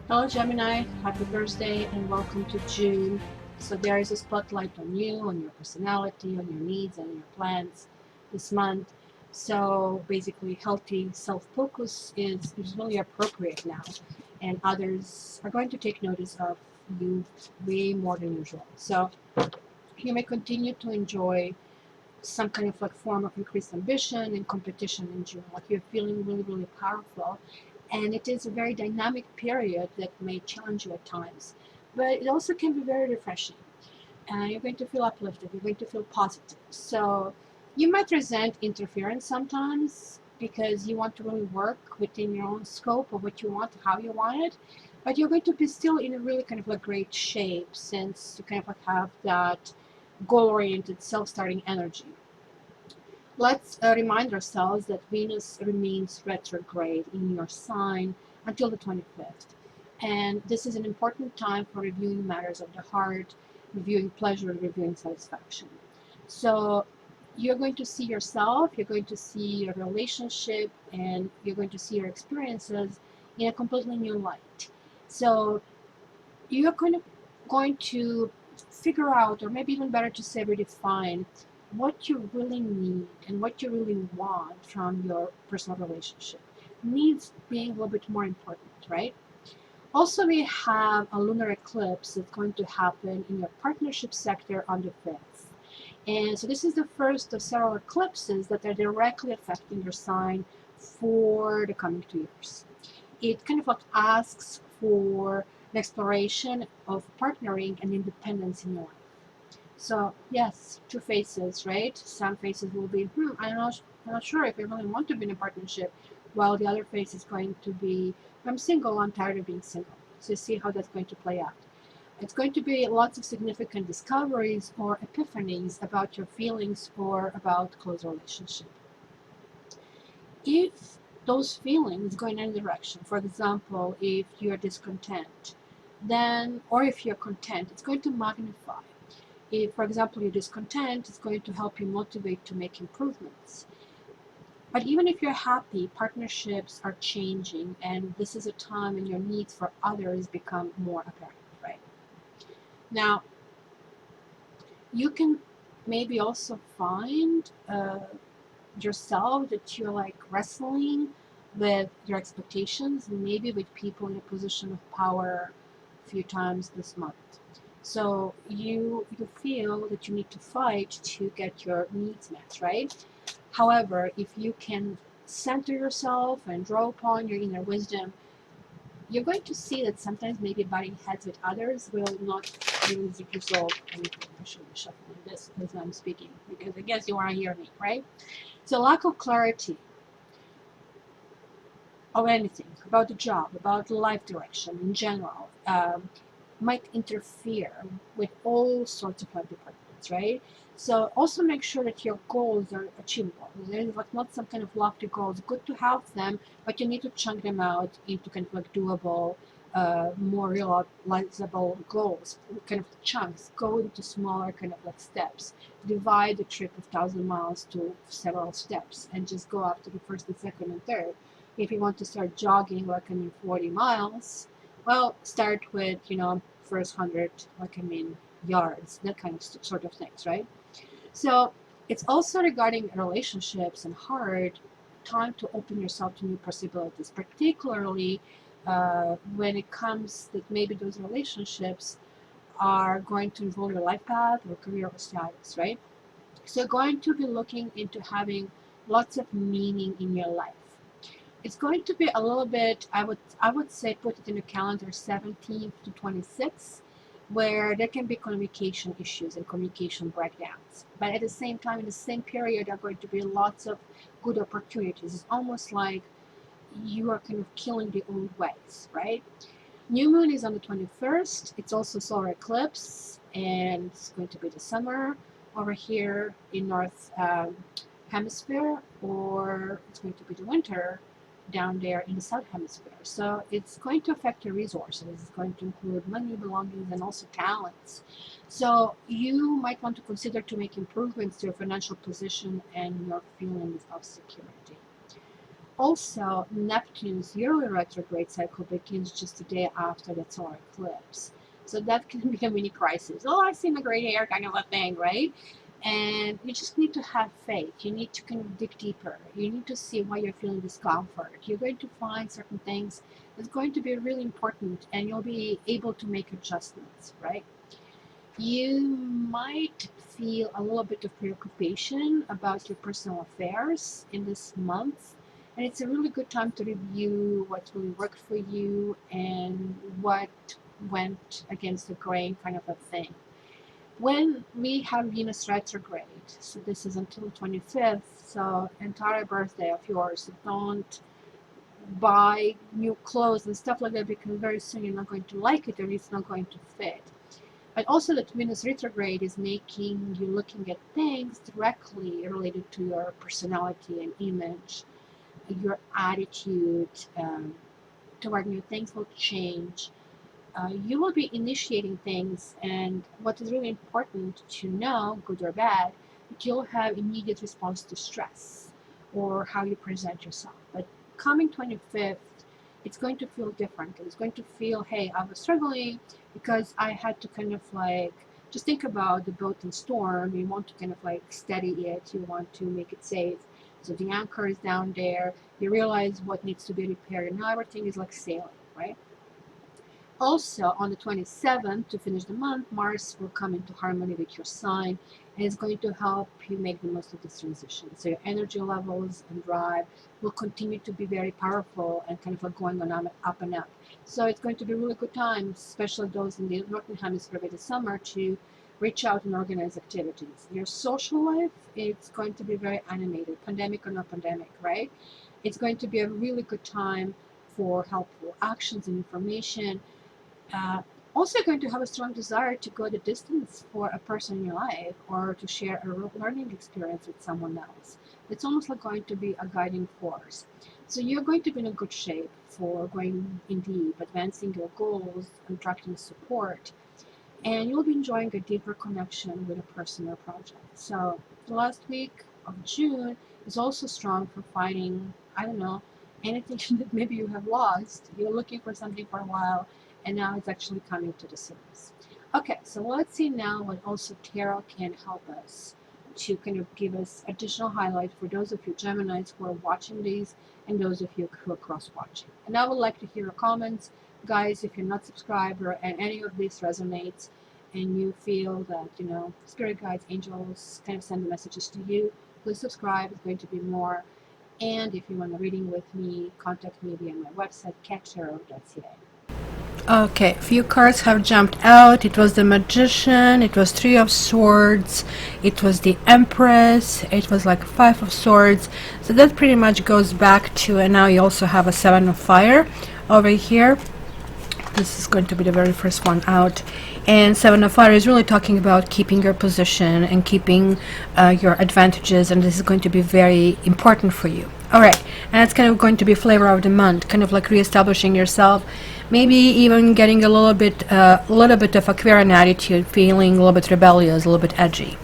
Hello Gemini, happy Thursday and welcome to June. So there is a spotlight on you, on your personality, on your needs and your plans this month. So basically healthy self-focus is really appropriate now, and others are going to take notice of you way more than usual. So you may continue to enjoy some kind of like form of increased ambition and competition in June. Like you're feeling really, really powerful. And it is a very dynamic period that may challenge you at times. But it also can be very refreshing. You're going to feel uplifted, you're going to feel positive. So you might resent interference sometimes because you want to really work within your own scope of what you want, how you want it. But you're going to be still in a really kind of like great shape since you kind of like have that goal-oriented self-starting energy. Let's remind ourselves that Venus remains retrograde in your sign until the 25th. And this is an important time for reviewing matters of the heart, reviewing pleasure, reviewing satisfaction. So you're going to see yourself, you're going to see your relationship, and you're going to see your experiences in a completely new light. So you're going to figure out, or maybe even better to say, redefine what you really need and what you really want from your personal relationship. Needs being a little bit more important, right? Also, we have a lunar eclipse that's going to happen in your partnership sector on the 5th. And so this is the first of several eclipses that are directly affecting your sign for the coming 2 years. It kind of like asks for an exploration of partnering and independence in your life. So yes, two faces, right? Some faces will be, I'm not sure if I really want to be in a partnership, while the other face is going to be, I'm single, I'm tired of being single. So see how that's going to play out. It's going to be lots of significant discoveries or epiphanies about your feelings or about close relationship. If those feelings go in any direction, for example, if you're discontent, then, or if you're content, it's going to magnify. If, for example, you're discontent, it's going to help you motivate to make improvements. But even if you're happy, partnerships are changing, and this is a time when your needs for others become more apparent, right? Now, you can maybe also find yourself that you're like wrestling with your expectations, maybe with people in a position of power a few times this month. So you feel that you need to fight to get your needs met, right? However, if you can center yourself and draw upon your inner wisdom, you're going to see that sometimes maybe butting heads with others will not really resolve anything. I should be shuffling this as I'm speaking because I guess you want to hear me, right? So lack of clarity of anything about the job, about life direction in general, might interfere with all sorts of life departments, right? So also make sure that your goals are achievable. There's like not some kind of lofty goals. Good to have them, but you need to chunk them out into kind of like doable, more realizable goals, kind of chunks. Go into smaller kind of like steps. Divide the trip of 1,000 miles to several steps, and just go after the first, the second, and third. If you want to start jogging, like 40 miles, well, start with first 100, yards, that kind of sort of things, right? So it's also regarding relationships and heart, time to open yourself to new possibilities, particularly when it comes that maybe those relationships are going to involve your life path or career or status, right? So you're going to be looking into having lots of meaning in your life. It's going to be a little bit, I would say, put it in the calendar 17th to 26th, where there can be communication issues and communication breakdowns. But at the same time, in the same period, there are going to be lots of good opportunities. It's almost like you are kind of killing the old ways, right? New moon is on the 21st. It's also solar eclipse, and it's going to be the summer over here in North Hemisphere, or it's going to be the winter down there in the South Hemisphere. So it's going to affect your resources. It's going to include money, belongings, and also talents. So you might want to consider to make improvements to your financial position and your feelings of security. Also, Neptune's yearly retrograde cycle begins just a day after the solar eclipse. So that can be a mini crisis. Oh, I see my gray hair kind of a thing, right? And you just need to have faith. You need to kind of dig deeper. You need to see why you're feeling discomfort. You're going to find certain things that's going to be really important, and you'll be able to make adjustments, right? You might feel a little bit of preoccupation about your personal affairs in this month, and it's a really good time to review what really worked for you and what went against the grain, kind of a thing. When we have Venus retrograde, so this is until the 25th, so entire birthday of yours, so don't buy new clothes and stuff like that, because very soon you're not going to like it or it's not going to fit. But also that Venus retrograde is making you looking at things directly related to your personality and image, your attitude toward new things will change. You will be initiating things, and what is really important to know, good or bad, that you'll have immediate response to stress or how you present yourself. But coming 25th, it's going to feel different. It's going to feel, hey, I was struggling because I had to kind of like just think about the boat in storm. You want to kind of like steady it. You want to make it safe. So the anchor is down there. You realize what needs to be repaired. And now everything is like sailing, right? Also, on the 27th, to finish the month, Mars will come into harmony with your sign, and it's going to help you make the most of this transition. So your energy levels and drive will continue to be very powerful and kind of like going on up and up. So it's going to be a really good time, especially those in the Northern Hemisphere with the summer, to reach out and organize activities. Your social life, it's going to be very animated, pandemic or not pandemic, right? It's going to be a really good time for helpful actions and information. uh, Also going to have a strong desire to go the distance for a person in your life, or to share a real learning experience with someone else. It's almost like going to be a guiding force. So you're going to be in a good shape for going in deep, advancing your goals, attracting support, and you'll be enjoying a deeper connection with a person or project. So the last week of June is also strong for finding, I don't know, anything that maybe you have lost. You're looking for something for a while, and now it's actually coming to the surface. Okay, so let's see now what also tarot can help us to kind of give us additional highlights for those of you Geminis who are watching these, and those of you who are cross-watching. And I would like to hear your comments. Guys, if you're not subscribed or and any of this resonates, and you feel that, you know, spirit guides, angels kind of send the messages to you, please subscribe. It's going to be more. And if you want a reading with me, contact me via my website, cattarot.ca. Okay, a few cards have jumped out. It was the Magician, it was Three of Swords, it was the Empress, it was like Five of Swords. So that pretty much goes back to, and now you also have a Seven of Fire over here. This is going to be the very first one out. And Seven of Fire is really talking about keeping your position and keeping your advantages, and this is going to be very important for you. Alright, and it's kind of going to be flavor of the month, kind of like reestablishing yourself, maybe even getting a little bit of Aquarian attitude, feeling a little bit rebellious, a little bit edgy.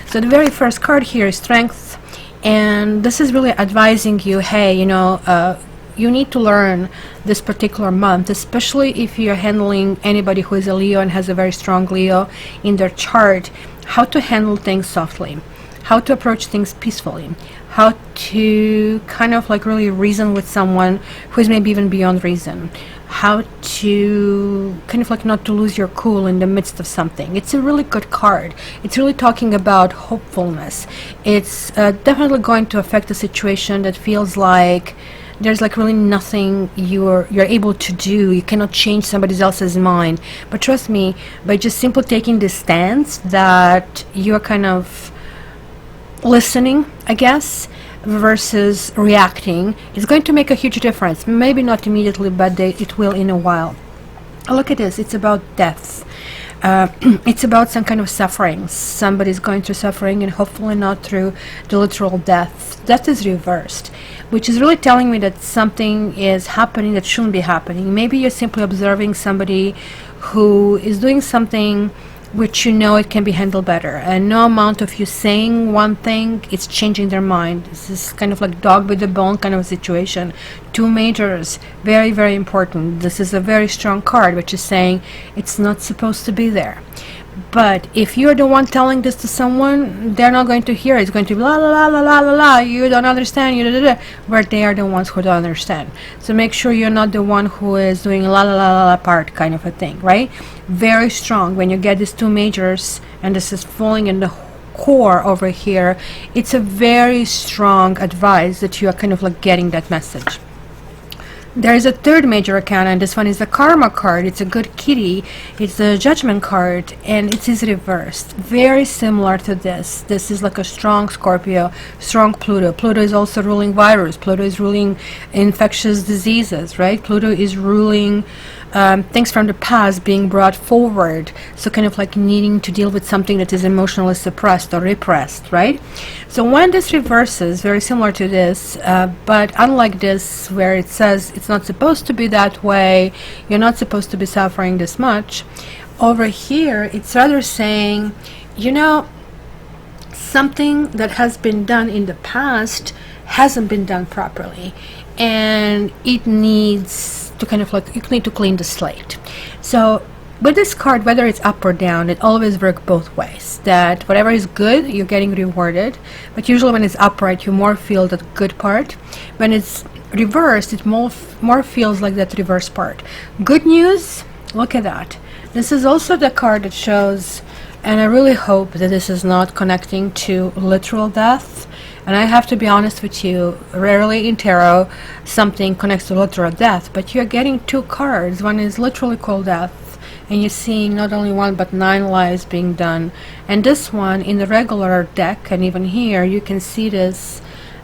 So the very first card here is Strength, and this is really advising you, hey, you know, you need to learn this particular month, especially if you're handling anybody who is a Leo and has a very strong Leo in their chart, how to handle things softly, how to approach things peacefully, how to kind of like really reason with someone who is maybe even beyond reason, how to kind of like not to lose your cool in the midst of something. It's a really good card. It's really talking about hopefulness. It's definitely going to affect a situation that feels like there's like really nothing you're able to do. You cannot change somebody else's mind. But trust me, by just simply taking this stance that you're kind of listening, I guess, versus reacting, it's going to make a huge difference. Maybe not immediately, but it will in a while. Look at this. It's about death. It's about some kind of suffering. Somebody's going through suffering, and hopefully not through the literal death. Death is reversed, which is really telling me that something is happening that shouldn't be happening. Maybe you're simply observing somebody who is doing something which you know it can be handled better, and no amount of you saying one thing, it's changing their mind. This is kind of like dog with the bone kind of a situation. Two majors, very, very important. This is a very strong card, which is saying it's not supposed to be there. But if you're the one telling this to someone, they're not going to hear it. It's going to be la la la la la la la, you don't understand, you da, da, da, where they are the ones who don't understand. So make sure you're not the one who is doing la la la la la part kind of a thing, right? Very strong when you get these two majors, and this is falling in the core over here. It's a very strong advice that you are kind of like getting that message. There is a third major arcana, and this one is the Karma card. It's a good kitty. It's the Judgment card, and it is reversed. Very similar to this. This is like a strong Scorpio, strong Pluto. Pluto is also ruling virus. Pluto is ruling infectious diseases, right? Pluto is ruling things from the past being brought forward. So kind of like needing to deal with something that is emotionally suppressed or repressed, right? So when this reverses, very similar to this, but unlike this where it says it's not supposed to be that way, you're not supposed to be suffering this much, over here it's rather saying, you know, something that has been done in the past hasn't been done properly, and it needs to kind of like, you need to clean the slate. So with this card, whether it's up or down, it always works both ways, that whatever is good, you're getting rewarded, but usually when it's upright, you more feel that good part. When it's reversed, it more feels like that reverse part. Good news, look at that. This is also the card that shows, and I really hope that this is not connecting to literal death. And I have to be honest with you, rarely in tarot something connects to literal death, but you're getting two cards. One is literally called death, and you're seeing not only one but 9 lives being done. And this one in the regular deck, and even here, you can see this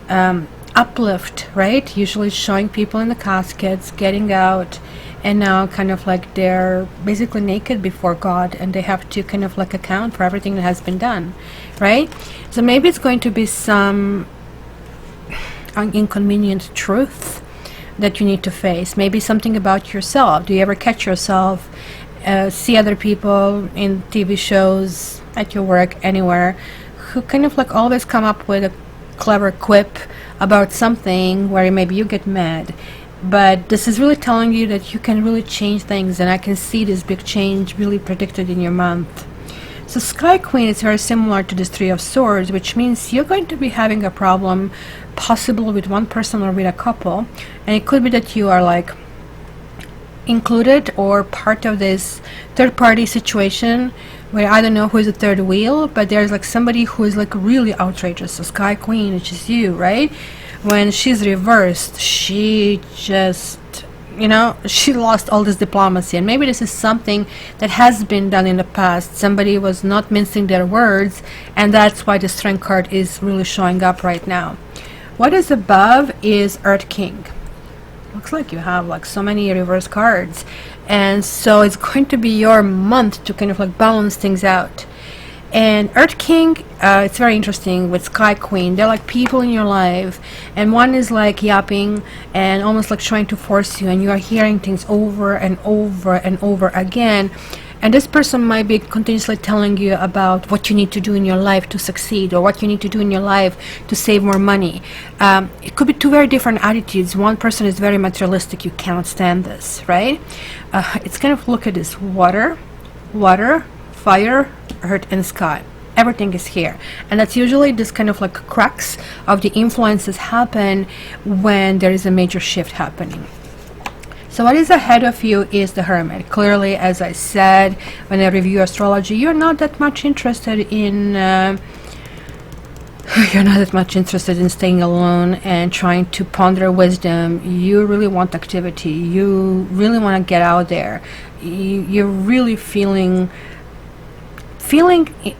uplift, right? Usually showing people in the caskets getting out, and now kind of like they're basically naked before God, and they have to kind of like account for everything that has been done, right? So maybe it's going to be some inconvenient truth that you need to face. Maybe something about yourself. Do you ever catch yourself, see other people in TV shows, at your work, anywhere, who kind of like always come up with a clever quip about something where maybe you get mad? But this is really telling you that you can really change things, and I can see this big change really predicted in your month. So Sky Queen is very similar to this Three of Swords, which means you're going to be having a problem possibly with one person or with a couple, and it could be that you are like included or part of this third-party situation where I don't know who is the third wheel, but there's like somebody who is like really outrageous. So Sky Queen, which is you, right? When she's reversed, she just, you know, she lost all this diplomacy. And maybe this is something that has been done in the past. Somebody was not mincing their words, and that's why the Strength card is really showing up right now. What is above is Earth King. Looks like you have like so many reverse cards, and so it's going to be your month to kind of like balance things out. And Earth King, it's very interesting with Sky Queen. They're like people in your life, and one is like yapping and almost like trying to force you, and you are hearing things over and over and over again. And this person might be continuously telling you about what you need to do in your life to succeed, or what you need to do in your life to save more money. It could be two very different attitudes. One person is very materialistic, you cannot stand this, right? It's kind of, look at this, water, fire, earth, and sky. Everything is here, and that's usually this kind of like crux of the influences happen when there is a major shift happening. So what is ahead of you is the Hermit. Clearly, as I said, when I review astrology, you're not that much interested in staying alone and trying to ponder wisdom. You really want activity. You really want to get out there. You're really feeling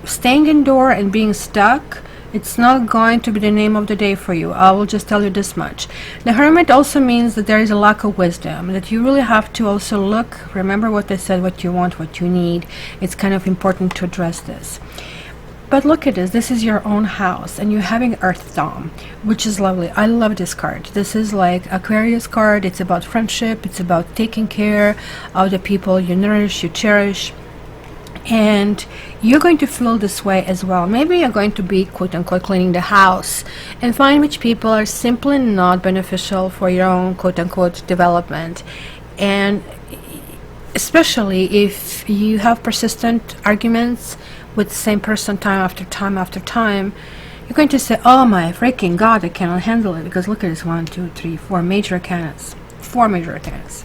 staying indoor and being stuck, it's not going to be the name of the day for you. I will just tell you this much. The Hermit also means that there is a lack of wisdom, that you really have to also look, remember what I said, what you want, what you need. It's kind of important to address this. But look at this, this is your own house, and you're having Earth Dome, which is lovely. I love this card. This is like Aquarius card. It's about friendship. It's about taking care of the people you nourish, you cherish. and you're going to feel this way as well. Maybe you're going to be quote unquote cleaning the house and find which people are simply not beneficial for your own quote unquote development. And especially if you have persistent arguments with the same person time after time after time, you're going to say, oh my freaking god, I cannot handle it, because look at this, 1, 2, 3, 4 major arcanas, 4 major arcanas.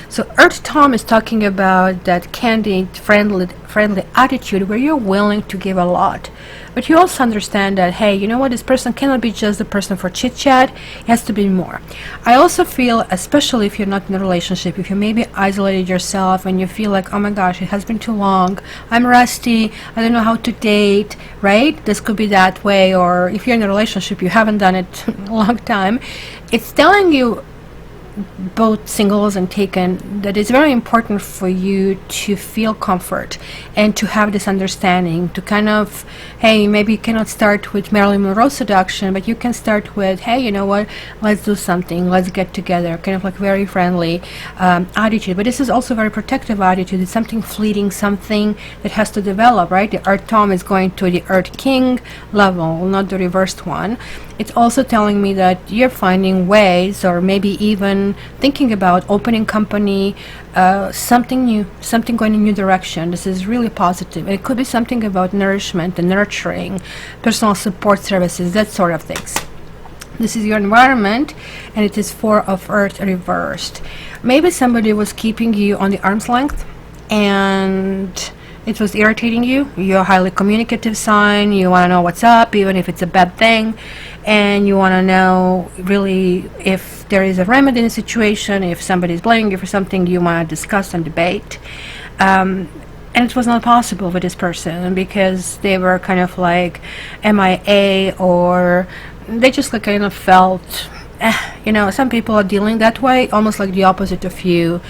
So Earth Tom is talking about that candid, friendly attitude where you're willing to give a lot. But you also understand that, hey, you know what, this person cannot be just the person for chit chat, it has to be more. I also feel, especially if you're not in a relationship, if you maybe isolated yourself and you feel like, oh my gosh, it has been too long, I'm rusty, I don't know how to date, right? This could be that way. Or if you're in a relationship, you haven't done it in a long time, it's telling you, both singles and taken, that it's very important for you to feel comfort and to have this understanding, to kind of, hey, maybe you cannot start with Marilyn Monroe seduction, but you can start with, hey, you know what, let's do something, let's get together, kind of like very friendly attitude. But this is also very protective attitude. It's something fleeting, something that has to develop, right? The Earth Tom is going to the Earth King level, not the reversed one. It's also telling me that you're finding ways, or maybe even thinking about opening company, something new, something going in a new direction. This is really positive. And it could be something about nourishment and nurturing, personal support services, that sort of things. This is your environment, and it is 4 of Earth reversed. Maybe somebody was keeping you on the arm's length, and it was irritating you. You're a highly communicative sign. You want to know what's up, even if it's a bad thing. And you want to know really if there is a remedy in the situation, if somebody's blaming you for something, you want to discuss and debate. And it was not possible with this person because they were kind of like MIA, or they just like kind of felt, you know, some people are dealing that way, almost like the opposite of you.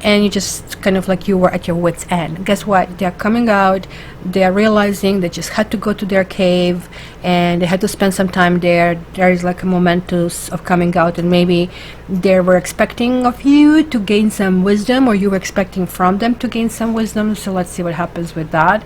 And you just kind of like you were at your wit's end. Guess what? They're coming out. They're realizing they just had to go to their cave and they had to spend some time there. There is like a momentous of coming out, and maybe they were expecting of you to gain some wisdom, or you were expecting from them to gain some wisdom. So let's see what happens with that.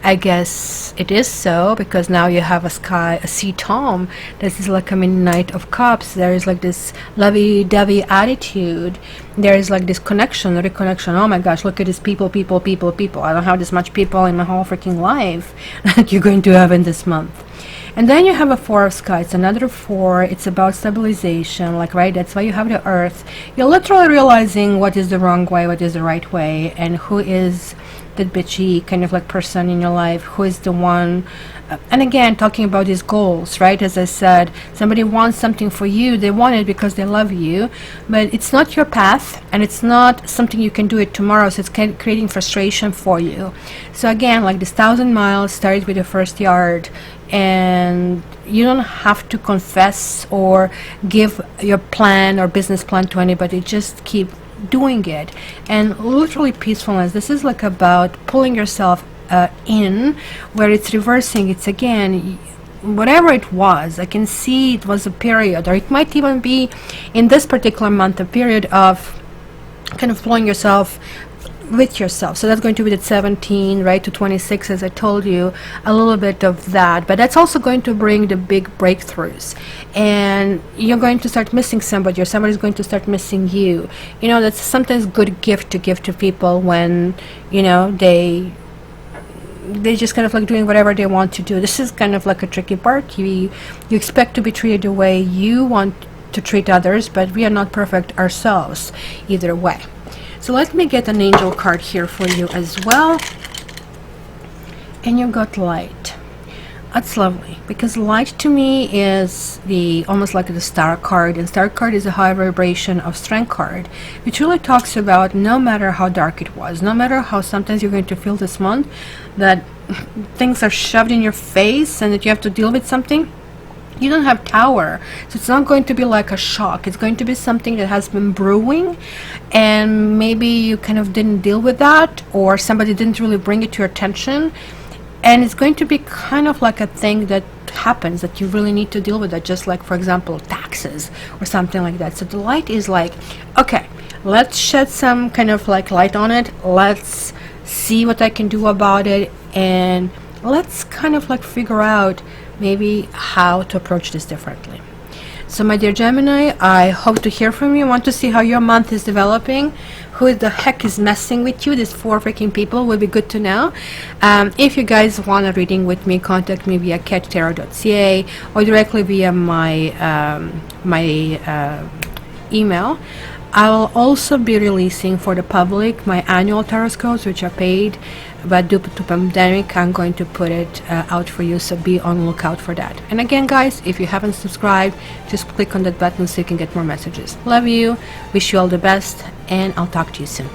I guess it is so, because now you have a sea Tom. This is like a Knight of Cups. There is like this lovey-dovey attitude. There is like this connection, reconnection. Oh my gosh, look at this people. I don't have this much people in my whole freaking life that you're going to have in this month. And then you have a 4 of Sky. It's another 4. It's about stabilization, like, right? That's why you have the Earth. You're literally realizing what is the wrong way, what is the right way, and who is that bitchy kind of like person in your life, who is the one. And again, talking about these goals, right? As I said, somebody wants something for you. They want it because they love you, but it's not your path, and it's not something you can do it tomorrow, so it's creating frustration for you. So again, like this 1,000 miles started with the first yard, and you don't have to confess or give your plan or business plan to anybody. Just keep doing it. And literally peacefulness, this is like about pulling yourself in, where it's reversing. It's again, whatever it was, I can see it was a period, or it might even be in this particular month a period of kind of pulling yourself with yourself. So that's going to be the 17 right to 26, as I told you, a little bit of that. But that's also going to bring the big breakthroughs, and you're going to start missing somebody, or somebody's going to start missing you. You know, that's sometimes a good gift to give to people when, you know, they just kind of like doing whatever they want to do. This is kind of like a tricky part. You expect to be treated the way you want to treat others, but we are not perfect ourselves either way. So let me get an angel card here for you as well. And you got light. That's lovely, because light to me is the almost like the star card, and star card is a high vibration of strength card, which really talks about no matter how dark it was, no matter how sometimes you're going to feel this month that things are shoved in your face and that you have to deal with something. You don't have Tower, so it's not going to be like a shock. It's going to be something that has been brewing, and maybe you kind of didn't deal with that, or somebody didn't really bring it to your attention, and it's going to be kind of like a thing that happens that you really need to deal with it, just like, for example, taxes or something like that. So the light is like, okay, let's shed some kind of like light on it. Let's see what I can do about it, and let's kind of like figure out maybe how to approach this differently. So my dear Gemini, I hope to hear from you. I want to see how your month is developing. Who the heck is messing with you? These 4 freaking people would be good to know. If you guys want a reading with me, contact me via catchtarot.ca or directly via my email. I will also be releasing for the public my annual Taroscopes, which are paid, but due to pandemic I'm going to put it out for you, so be on the lookout for that. And again guys, if you haven't subscribed, just click on that button so you can get more messages. Love you, wish you all the best, and I'll talk to you soon.